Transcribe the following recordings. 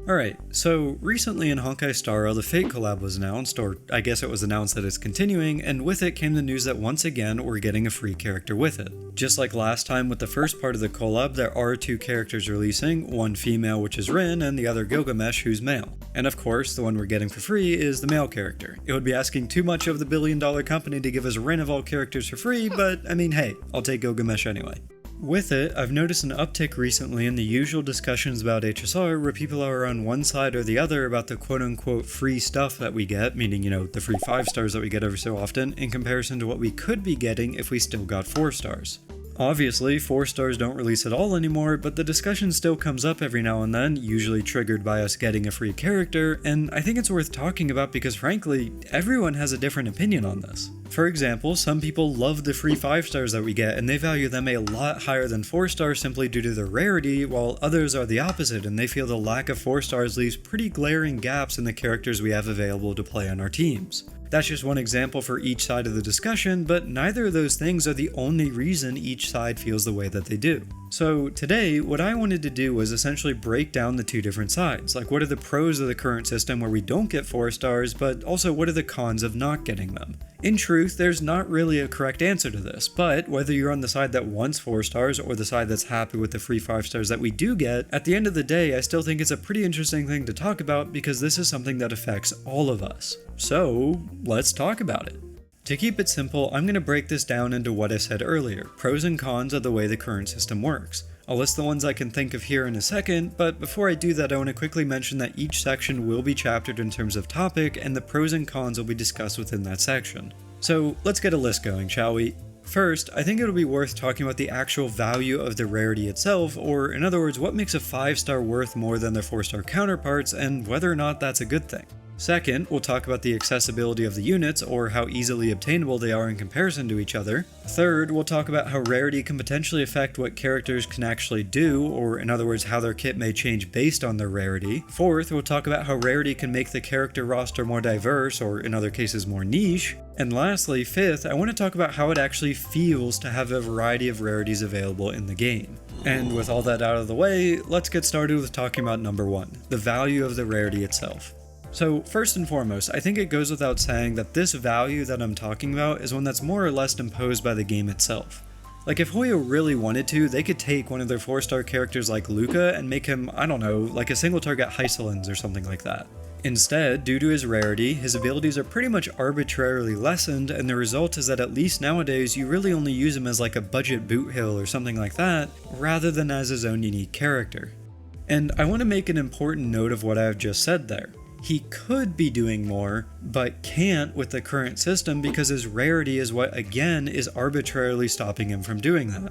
Alright, so recently in Honkai Star Rail, the Fate collab was announced, or I guess it was announced that it's continuing, and with it came the news that once again we're getting a free character with it. Just like last time with the first part of the collab, there are two characters releasing, one female which is Rin, and the other Gilgamesh who's male. And of course, the one we're getting for free is the male character. It would be asking too much of the billion-dollar company to give us Rin of all characters for free, but I mean hey, I'll take Gilgamesh anyway. With it, I've noticed an uptick recently in the usual discussions about HSR where people are on one side or the other about the quote-unquote free stuff that we get, meaning, the free 5 stars that we get every so often, in comparison to what we could be getting if we still got 4 stars. Obviously, 4 stars don't release at all anymore, but the discussion still comes up every now and then, usually triggered by us getting a free character, and I think it's worth talking about because frankly, everyone has a different opinion on this. For example, some people love the free 5 stars that we get and they value them a lot higher than 4 stars simply due to their rarity, while others are the opposite and they feel the lack of 4 stars leaves pretty glaring gaps in the characters we have available to play on our teams. That's just one example for each side of the discussion, but neither of those things are the only reason each side feels the way that they do. So today, what I wanted to do was essentially break down the two different sides, like what are the pros of the current system where we don't get 4 stars, but also what are the cons of not getting them. In truth, there's not really a correct answer to this, but whether you're on the side that wants 4 stars or the side that's happy with the free 5 stars that we do get, at the end of the day, I still think it's a pretty interesting thing to talk about because this is something that affects all of us. So, let's talk about it. To keep it simple, I'm going to break this down into what I said earlier, pros and cons of the way the current system works. I'll list the ones I can think of here in a second, but before I do that I want to quickly mention that each section will be chaptered in terms of topic and the pros and cons will be discussed within that section. So let's get a list going, shall we? First, I think it'll be worth talking about the actual value of the rarity itself, or in other words, what makes a 5-star worth more than their 4-star counterparts and whether or not that's a good thing. Second, we'll talk about the accessibility of the units, or how easily obtainable they are in comparison to each other. Third, we'll talk about how rarity can potentially affect what characters can actually do, or in other words, how their kit may change based on their rarity. Fourth, we'll talk about how rarity can make the character roster more diverse, or in other cases more niche. And lastly, fifth, I want to talk about how it actually feels to have a variety of rarities available in the game. And with all that out of the way, let's get started with talking about number 1, the value of the rarity itself. So first and foremost, I think it goes without saying that this value that I'm talking about is one that's more or less imposed by the game itself. Like if Hoyo really wanted to, they could take one of their 4-star characters like Luca and make him, I don't know, like a single target Hysolins or something like that. Instead, due to his rarity, his abilities are pretty much arbitrarily lessened, and the result is that at least nowadays you really only use him as like a budget boot hill or something like that, rather than as his own unique character. And I want to make an important note of what I have just said there. He could be doing more, but can't with the current system because his rarity is what, again, is arbitrarily stopping him from doing that.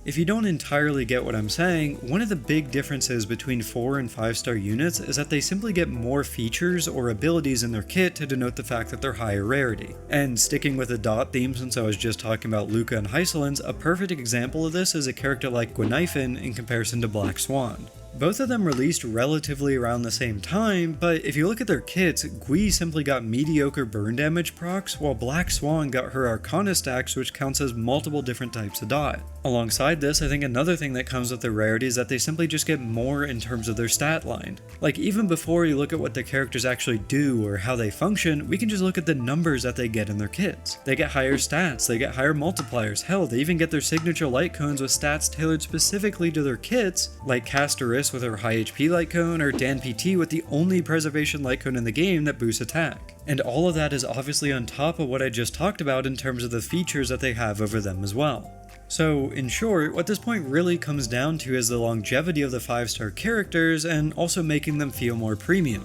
If you don't entirely get what I'm saying, one of the big differences between 4 and 5-star units is that they simply get more features or abilities in their kit to denote the fact that they're higher rarity. And sticking with the dot theme since I was just talking about Luca and Hysolins, a perfect example of this is a character like Gwynaifin in comparison to Black Swan. Both of them released relatively around the same time, but if you look at their kits, Gui simply got mediocre burn damage procs, while Black Swan got her Arcana stacks, which counts as multiple different types of dot. Alongside this, I think another thing that comes with their rarity is that they simply just get more in terms of their stat line. Like even before you look at what the characters actually do or how they function, we can just look at the numbers that they get in their kits. They get higher stats, they get higher multipliers, hell, they even get their signature light cones with stats tailored specifically to their kits, like Castoris with her high HP light cone, or Dan PT with the only preservation light cone in the game that boosts attack. And all of that is obviously on top of what I just talked about in terms of the features that they have over them as well. So in short, what this point really comes down to is the longevity of the 5-star characters and also making them feel more premium.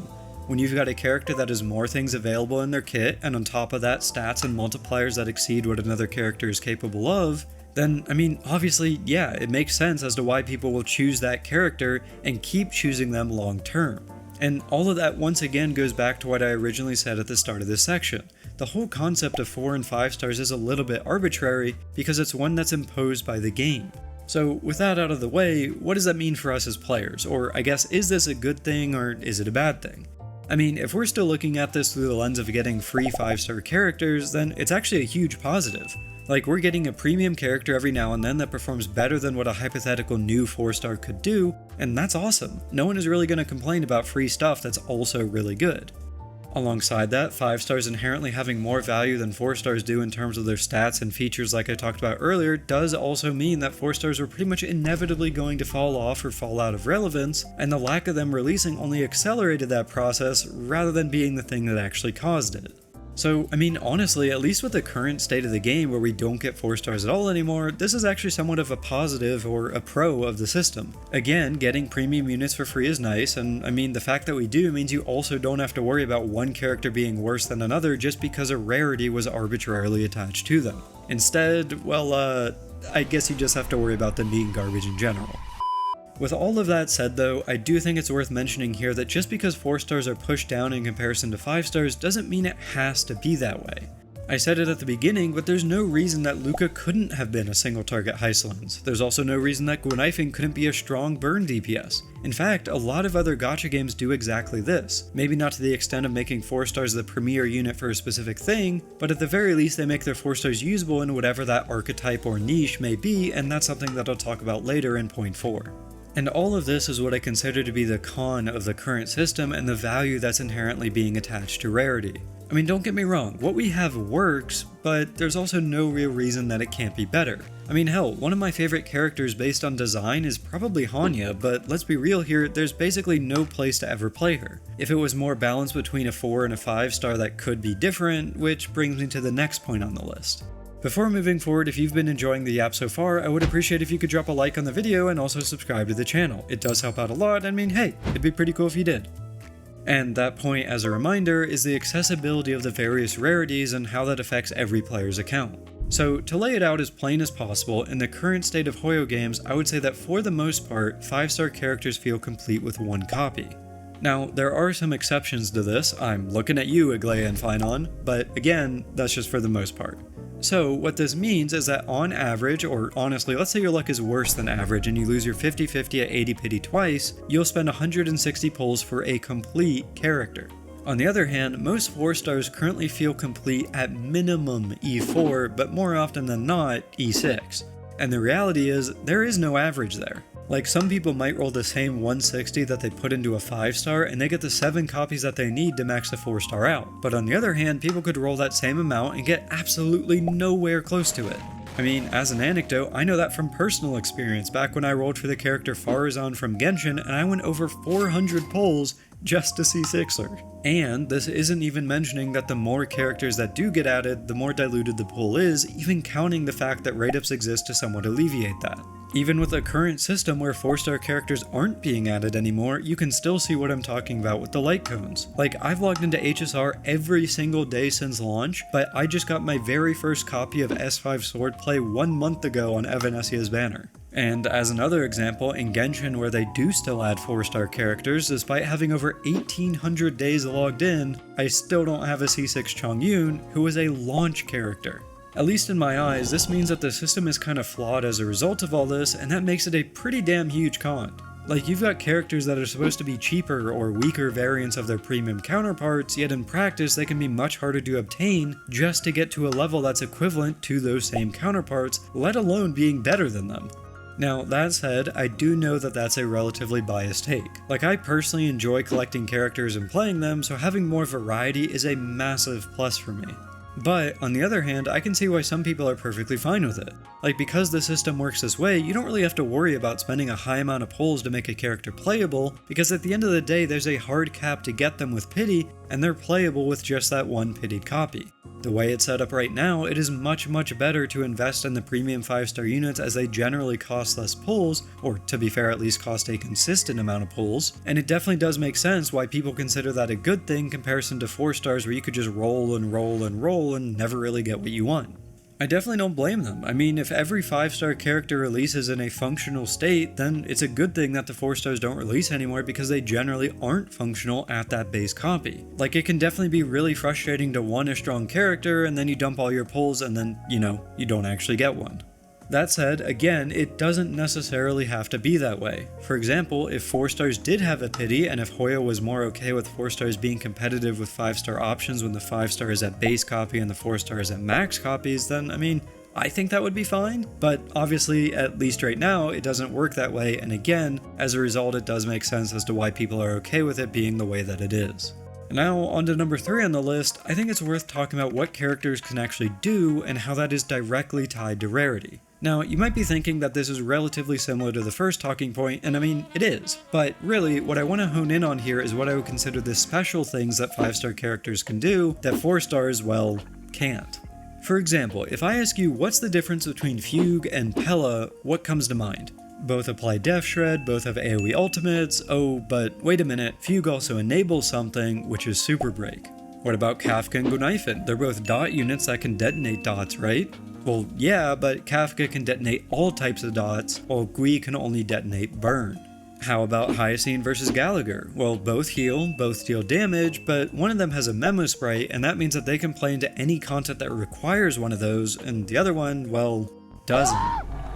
When you've got a character that has more things available in their kit, and on top of that stats and multipliers that exceed what another character is capable of, then, I mean, obviously, yeah, it makes sense as to why people will choose that character and keep choosing them long term. And all of that once again goes back to what I originally said at the start of this section. The whole concept of 4 and 5 stars is a little bit arbitrary because it's one that's imposed by the game. So with that out of the way, what does that mean for us as players? Or I guess, is this a good thing or is it a bad thing? I mean, if we're still looking at this through the lens of getting free 5-star characters, then it's actually a huge positive. Like, we're getting a premium character every now and then that performs better than what a hypothetical new 4-star could do, and that's awesome. No one is really going to complain about free stuff that's also really good. Alongside that, 5 stars inherently having more value than 4 stars do in terms of their stats and features like I talked about earlier does also mean that 4 stars were pretty much inevitably going to fall off or fall out of relevance, and the lack of them releasing only accelerated that process rather than being the thing that actually caused it. So, I mean, honestly, at least with the current state of the game where we don't get 4 stars at all anymore, this is actually somewhat of a positive or a pro of the system. Again, getting premium units for free is nice, and I mean, the fact that we do means you also don't have to worry about one character being worse than another just because a rarity was arbitrarily attached to them. Instead, well, I guess you just have to worry about them being garbage in general. With all of that said though, I do think it's worth mentioning here that just because 4 stars are pushed down in comparison to 5 stars doesn't mean it has to be that way. I said it at the beginning, but there's no reason that Luca couldn't have been a single target Heistlands. There's also no reason that Gwynifing couldn't be a strong burn DPS. In fact, a lot of other gacha games do exactly this. Maybe not to the extent of making 4 stars the premier unit for a specific thing, but at the very least they make their 4 stars usable in whatever that archetype or niche may be, and that's something that I'll talk about later in point 4. And all of this is what I consider to be the con of the current system and the value that's inherently being attached to rarity. I mean, don't get me wrong, what we have works, but there's also no real reason that it can't be better. I mean, hell, one of my favorite characters based on design is probably Hoyo, but let's be real here, there's basically no place to ever play her. If it was more balanced between a 4 and a 5 star, that could be different, which brings me to the next point on the list. Before moving forward, if you've been enjoying the app so far, I would appreciate if you could drop a like on the video and also subscribe to the channel. It does help out a lot, I mean, hey, it'd be pretty cool if you did. And that point, as a reminder, is the accessibility of the various rarities and how that affects every player's account. So, to lay it out as plain as possible, in the current state of Hoyo games, I would say that for the most part, 5-star characters feel complete with one copy. Now, there are some exceptions to this, I'm looking at you, Aglaia and Finon, but again, that's just for the most part. So, what this means is that on average, or honestly, let's say your luck is worse than average and you lose your 50-50 at 80 pity twice, you'll spend 160 pulls for a complete character. On the other hand, most 4 stars currently feel complete at minimum E4, but more often than not, E6. And the reality is, there is no average there. Like, some people might roll the same 160 that they put into a 5-star and they get the 7 copies that they need to max the 4-star out. But on the other hand, people could roll that same amount and get absolutely nowhere close to it. I mean, as an anecdote, I know that from personal experience back when I rolled for the character Farazan from Genshin and I went over 400 pulls just to see 6er. And this isn't even mentioning that the more characters that do get added, the more diluted the pool is, even counting the fact that write-ups exist to somewhat alleviate that. Even with the current system where 4-star characters aren't being added anymore, you can still see what I'm talking about with the light cones. Like, I've logged into HSR every single day since launch, but I just got my very first copy of S5 Swordplay 1 month ago on Evanesia's banner. And as another example, in Genshin where they do still add 4-star characters, despite having over 1800 days logged in, I still don't have a C6 Chongyun, who is a launch character. At least in my eyes, this means that the system is kind of flawed as a result of all this, and that makes it a pretty damn huge con. Like, you've got characters that are supposed to be cheaper or weaker variants of their premium counterparts, yet in practice they can be much harder to obtain just to get to a level that's equivalent to those same counterparts, let alone being better than them. Now, that said, I do know that that's a relatively biased take. Like, I personally enjoy collecting characters and playing them, so having more variety is a massive plus for me. But, on the other hand, I can see why some people are perfectly fine with it. Like, because the system works this way, you don't really have to worry about spending a high amount of pulls to make a character playable, because at the end of the day there's a hard cap to get them with pity, and they're playable with just that one pitied copy. The way it's set up right now, it is much better to invest in the premium 5-star units as they generally cost less pulls, or to be fair at least cost a consistent amount of pulls, and it definitely does make sense why people consider that a good thing in comparison to 4 stars where you could just roll and never really get what you want. I definitely don't blame them. I mean, if every 5-star character releases in a functional state, then it's a good thing that the 4 stars don't release anymore because they generally aren't functional at that base copy. Like, it can definitely be really frustrating to want a strong character and then you dump all your pulls and then, you don't actually get one. That said, again, it doesn't necessarily have to be that way. For example, if 4 stars did have a pity, and if Hoyo was more okay with 4 stars being competitive with 5-star options when the 5-star is at base copy and the 4-star is at max copies, then, I mean, I think that would be fine, but obviously, at least right now, it doesn't work that way, and again, as a result, it does make sense as to why people are okay with it being the way that it is. Now, on to number 3 on the list, I think it's worth talking about what characters can actually do and how that is directly tied to rarity. Now, you might be thinking that this is relatively similar to the first talking point, and I mean, it is, but really, what I want to hone in on here is what I would consider the special things that 5-star characters can do that 4 stars, well, can't. For example, if I ask you what's the difference between Fugue and Pella, what comes to mind? Both apply Death Shred, both have AoE ultimates, oh, but wait a minute, Fugue also enables something, which is Super Break. What about Kafka and Gunaifen? They're both dot units that can detonate dots, right? Well, yeah, but Kafka can detonate all types of dots, while Gui can only detonate burn. How about Hyacine versus Gallagher? Well, both heal, both deal damage, but one of them has a memo sprite, and that means that they can play into any content that requires one of those, and the other one, well, doesn't.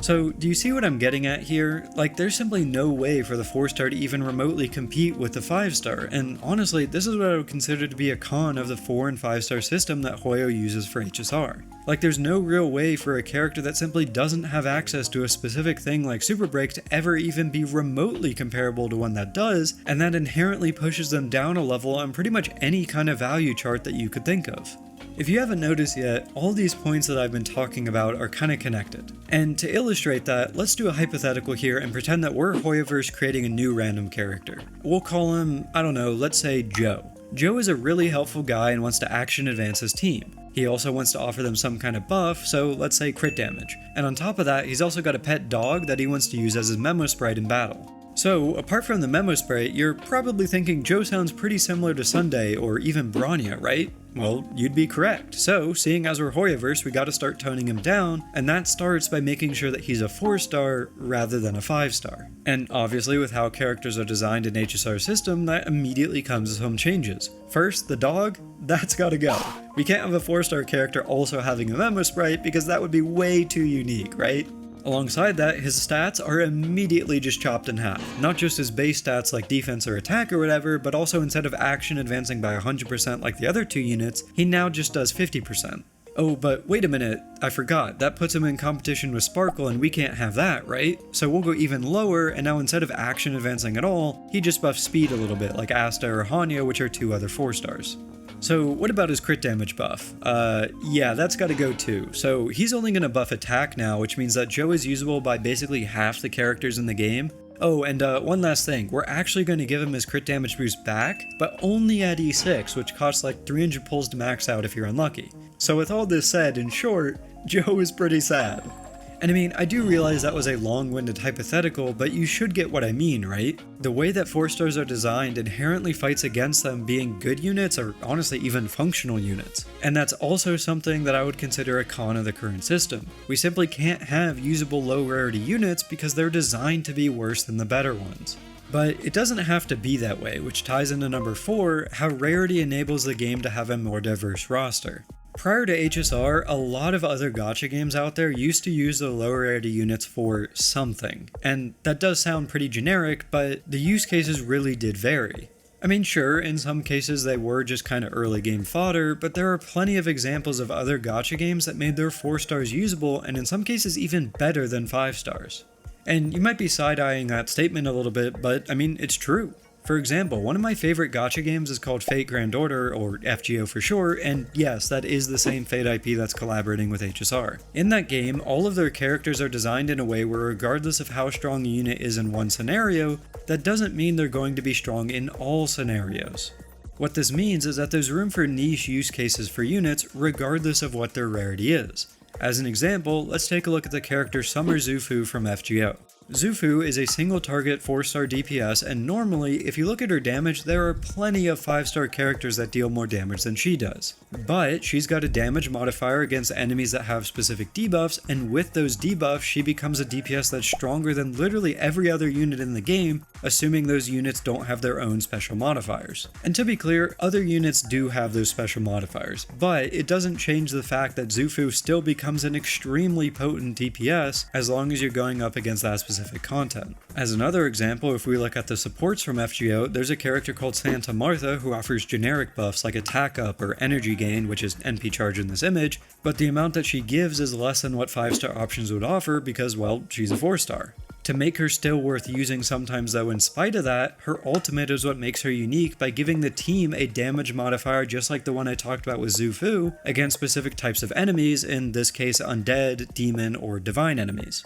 So, do you see what I'm getting at here? Like, there's simply no way for the 4-star to even remotely compete with the 5-star, and honestly, this is what I would consider to be a con of the 4 and 5-star system that Hoyo uses for HSR. Like, there's no real way for a character that simply doesn't have access to a specific thing like Super Break to ever even be remotely comparable to one that does, and that inherently pushes them down a level on pretty much any kind of value chart that you could think of. If you haven't noticed yet, all these points that I've been talking about are kind of connected. And to illustrate that, let's do a hypothetical here and pretend that we're Hoyoverse creating a new random character. We'll call him, I don't know, let's say Joe. Joe is a really helpful guy and wants to action advance his team. He also wants to offer them some kind of buff, so let's say crit damage. And on top of that, he's also got a pet dog that he wants to use as his memo sprite in battle. So, apart from the memo sprite, you're probably thinking Joe sounds pretty similar to Sunday or even Bronya, right? Well, you'd be correct. So, seeing as we're Hoyoverse, we gotta start toning him down, and that starts by making sure that he's a 4-star rather than a 5-star. And obviously, with how characters are designed in HSR's system, that immediately comes with some changes. First, the dog, that's gotta go. We can't have a 4-star character also having a memo sprite because that would be way too unique, right? Alongside that, his stats are immediately just chopped in half. Not just his base stats like defense or attack or whatever, but also instead of action advancing by 100% like the other 2 units, he now just does 50%. Oh, but wait a minute, I forgot, that puts him in competition with Sparkle and we can't have that, right? So we'll go even lower, and now instead of action advancing at all, he just buffs speed a little bit like Asta or Hoyo, which are 2 other 4-stars. So what about his crit damage buff? Yeah, that's gotta go too. So he's only gonna buff attack now, which means that Joe is usable by basically half the characters in the game. Oh, and one last thing, we're actually going to give him his crit damage boost back, but only at E6, which costs like 300 pulls to max out if you're unlucky. So with all this said, in short, Joe is pretty sad. And I mean, I do realize that was a long-winded hypothetical, but you should get what I mean, right? The way that 4-stars are designed inherently fights against them being good units or honestly even functional units. And that's also something that I would consider a con of the current system. We simply can't have usable low-rarity units because they're designed to be worse than the better ones. But it doesn't have to be that way, which ties into number 4, how rarity enables the game to have a more diverse roster. Prior to HSR, a lot of other gacha games out there used to use the low rarity units for something, and that does sound pretty generic, but the use cases really did vary. I mean, sure, in some cases they were just kind of early game fodder, but there are plenty of examples of other gacha games that made their 4-stars usable, and in some cases even better than 5-stars. And you might be side-eyeing that statement a little bit, but I mean, it's true. For example, one of my favorite gacha games is called Fate Grand Order, or FGO for short, and yes, that is the same Fate IP that's collaborating with HSR. In that game, all of their characters are designed in a way where regardless of how strong a unit is in one scenario, that doesn't mean they're going to be strong in all scenarios. What this means is that there's room for niche use cases for units regardless of what their rarity is. As an example, let's take a look at the character Summer Zufu from FGO. Zufu is a single target 4-star DPS, and normally, if you look at her damage, there are plenty of 5-star characters that deal more damage than she does. But she's got a damage modifier against enemies that have specific debuffs, and with those debuffs, she becomes a DPS that's stronger than literally every other unit in the game, assuming those units don't have their own special modifiers. And to be clear, other units do have those special modifiers, but it doesn't change the fact that Zufu still becomes an extremely potent DPS as long as you're going up against that specific specific content. As another example, if we look at the supports from FGO, there's a character called Santa Martha who offers generic buffs like attack up or energy gain, which is NP charge in this image, but the amount that she gives is less than what 5-star options would offer because, well, she's a 4-star. To make her still worth using sometimes though, in spite of that, her ultimate is what makes her unique by giving the team a damage modifier just like the one I talked about with Zufu against specific types of enemies, in this case undead, demon, or divine enemies.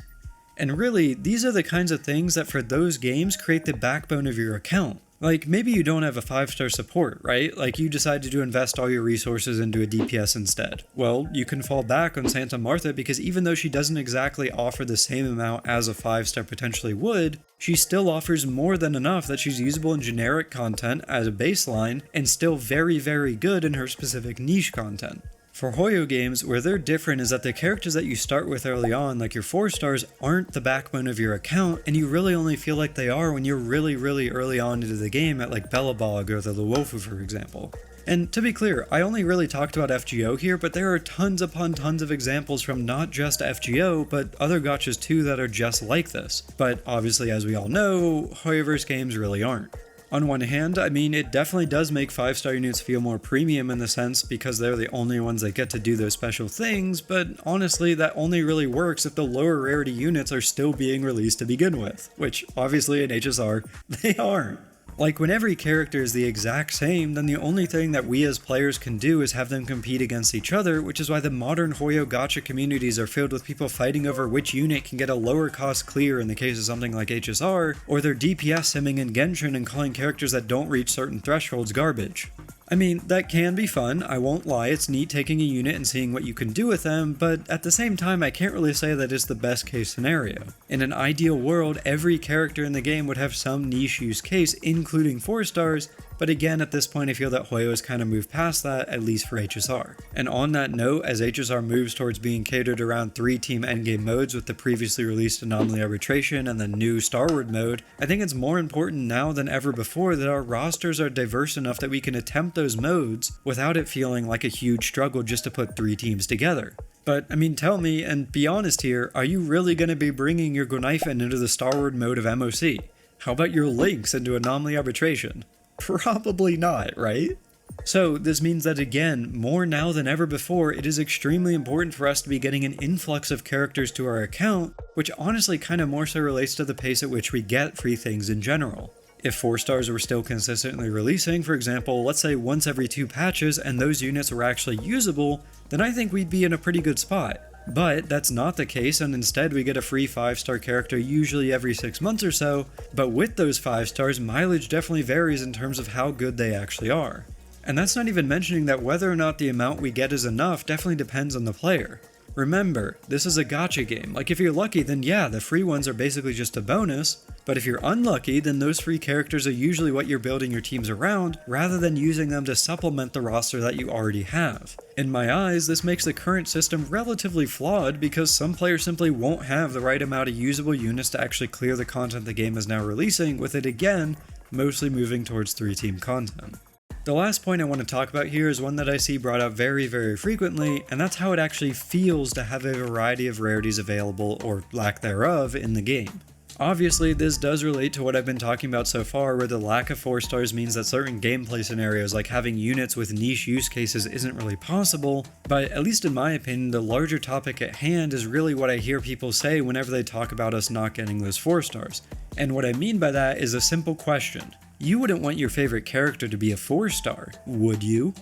And really, these are the kinds of things that for those games create the backbone of your account. Like, maybe you don't have a 5-star support, right? Like, you decided to invest all your resources into a DPS instead. Well, you can fall back on Santa Martha because even though she doesn't exactly offer the same amount as a 5-star potentially would, she still offers more than enough that she's usable in generic content as a baseline and still very, very good in her specific niche content. For Hoyo games, where they're different is that the characters that you start with early on, like your 4-stars, aren't the backbone of your account, and you really only feel like they are when you're really, really early on into the game at like Belobog or the Luofu, for example. And to be clear, I only really talked about FGO here, but there are tons upon tons of examples from not just FGO, but other gachas too that are just like this. But obviously, as we all know, Hoyoverse games really aren't. On one hand, I mean, it definitely does make 5-star units feel more premium in the sense because they're the only ones that get to do those special things, but honestly, that only really works if the lower rarity units are still being released to begin with, which obviously in HSR, they aren't. Like, when every character is the exact same, then the only thing that we as players can do is have them compete against each other, which is why the modern Hoyo gacha communities are filled with people fighting over which unit can get a lower cost clear in the case of something like HSR, or they're DPS simming in Genshin and calling characters that don't reach certain thresholds garbage. I mean, that can be fun, I won't lie, it's neat taking a unit and seeing what you can do with them, but at the same time I can't really say that it's the best case scenario. In an ideal world, every character in the game would have some niche use case, including 4-stars, but again at this point I feel that Hoyo has kind of moved past that, at least for HSR. And on that note, as HSR moves towards being catered around 3-team endgame modes with the previously released Anomaly Arbitration and the new Starward mode, I think it's more important now than ever before that our rosters are diverse enough that we can attempt those modes without it feeling like a huge struggle just to put 3 teams together. But I mean, tell me, and be honest here, are you really going to be bringing your Gonaifen into the Starward mode of MOC? How about your Lynx into Anomaly Arbitration? Probably not, right? So this means that again, more now than ever before, it is extremely important for us to be getting an influx of characters to our account, which honestly kind of more so relates to the pace at which we get free things in general. If 4-stars were still consistently releasing, for example, let's say once every 2 patches and those units were actually usable, then I think we'd be in a pretty good spot. But that's not the case, and instead we get a free 5-star character usually every 6 months or so, but with those 5-stars, mileage definitely varies in terms of how good they actually are. And that's not even mentioning that whether or not the amount we get is enough definitely depends on the player. Remember, this is a gacha game. Like, if you're lucky, then yeah, the free ones are basically just a bonus, but if you're unlucky, then those free characters are usually what you're building your teams around, rather than using them to supplement the roster that you already have. In my eyes, this makes the current system relatively flawed because some players simply won't have the right amount of usable units to actually clear the content the game is now releasing, with it again, mostly moving towards 3-team content. The last point I want to talk about here is one that I see brought up very, very frequently, and that's how it actually feels to have a variety of rarities available, or lack thereof, in the game. Obviously, this does relate to what I've been talking about so far, where the lack of 4-stars means that certain gameplay scenarios like having units with niche use cases isn't really possible, but at least in my opinion, the larger topic at hand is really what I hear people say whenever they talk about us not getting those 4-stars. And what I mean by that is a simple question. You wouldn't want your favorite character to be a 4-star, would you?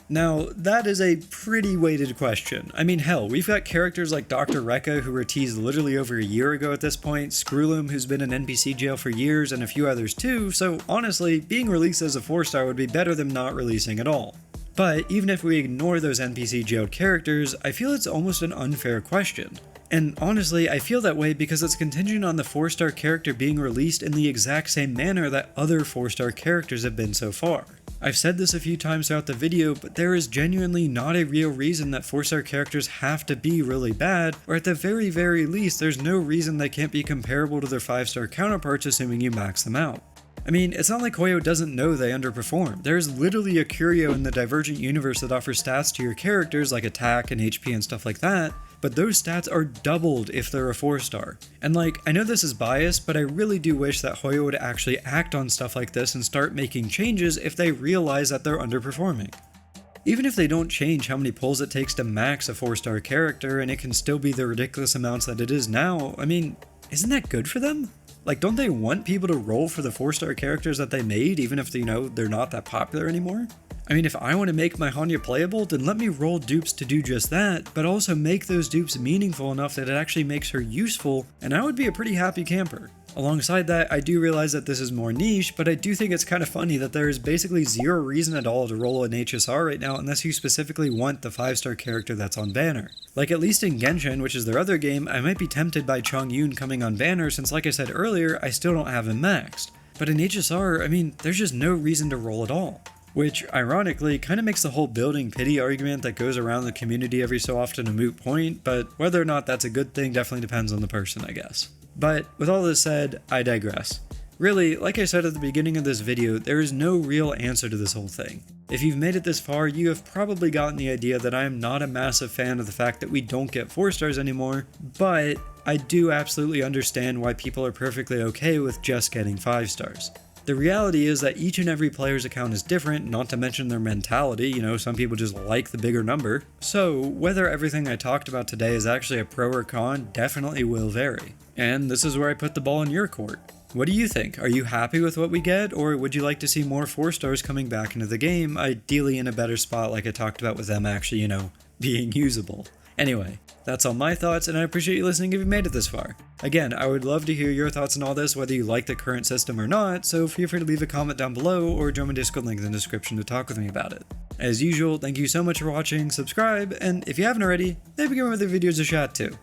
Now, that is a pretty weighted question. I mean, hell, we've got characters like Dr. Rekka, who were teased literally over a year ago at this point, Screwlum, who's been in NPC jail for years, and a few others too, so honestly, being released as a 4-star would be better than not releasing at all. But even if we ignore those NPC jailed characters, I feel it's almost an unfair question. And honestly, I feel that way because it's contingent on the 4-star character being released in the exact same manner that other 4-star characters have been so far. I've said this a few times throughout the video, but there is genuinely not a real reason that 4-star characters have to be really bad, or at the very, very least, there's no reason they can't be comparable to their 5-star counterparts assuming you max them out. I mean, it's not like Hoyo doesn't know they underperform. There's literally a curio in the Divergent universe that offers stats to your characters like attack and HP and stuff like that, but those stats are doubled if they're a 4-star. And like, I know this is biased, but I really do wish that Hoyo would actually act on stuff like this and start making changes if they realize that they're underperforming. Even if they don't change how many pulls it takes to max a 4-star character and it can still be the ridiculous amounts that it is now, I mean, isn't that good for them? Like, don't they want people to roll for the 4-star characters that they made, even if, they're not that popular anymore? I mean, if I want to make my Honyo playable, then let me roll dupes to do just that, but also make those dupes meaningful enough that it actually makes her useful, and I would be a pretty happy camper. Alongside that, I do realize that this is more niche, but I do think it's kind of funny that there is basically zero reason at all to roll an HSR right now unless you specifically want the 5-star character that's on banner. Like, at least in Genshin, which is their other game, I might be tempted by Chongyun coming on banner since, like I said earlier, I still don't have him maxed. But in HSR, I mean, there's just no reason to roll at all. Which, ironically, kind of makes the whole building pity argument that goes around the community every so often a moot point, but whether or not that's a good thing definitely depends on the person, I guess. But with all this said, I digress. Really, like I said at the beginning of this video, there is no real answer to this whole thing. If you've made it this far, you have probably gotten the idea that I am not a massive fan of the fact that we don't get 4-stars anymore, but I do absolutely understand why people are perfectly okay with just getting 5-stars. The reality is that each and every player's account is different, not to mention their mentality, some people just like the bigger number. So, whether everything I talked about today is actually a pro or con definitely will vary. And this is where I put the ball in your court. What do you think? Are you happy with what we get, or would you like to see more 4-stars coming back into the game, ideally in a better spot like I talked about with them actually, being usable? Anyway, that's all my thoughts, and I appreciate you listening if you made it this far. Again, I would love to hear your thoughts on all this, whether you like the current system or not, so feel free to leave a comment down below or join my Discord link in the description to talk with me about it. As usual, thank you so much for watching, subscribe, and if you haven't already, maybe give my other videos a shot too.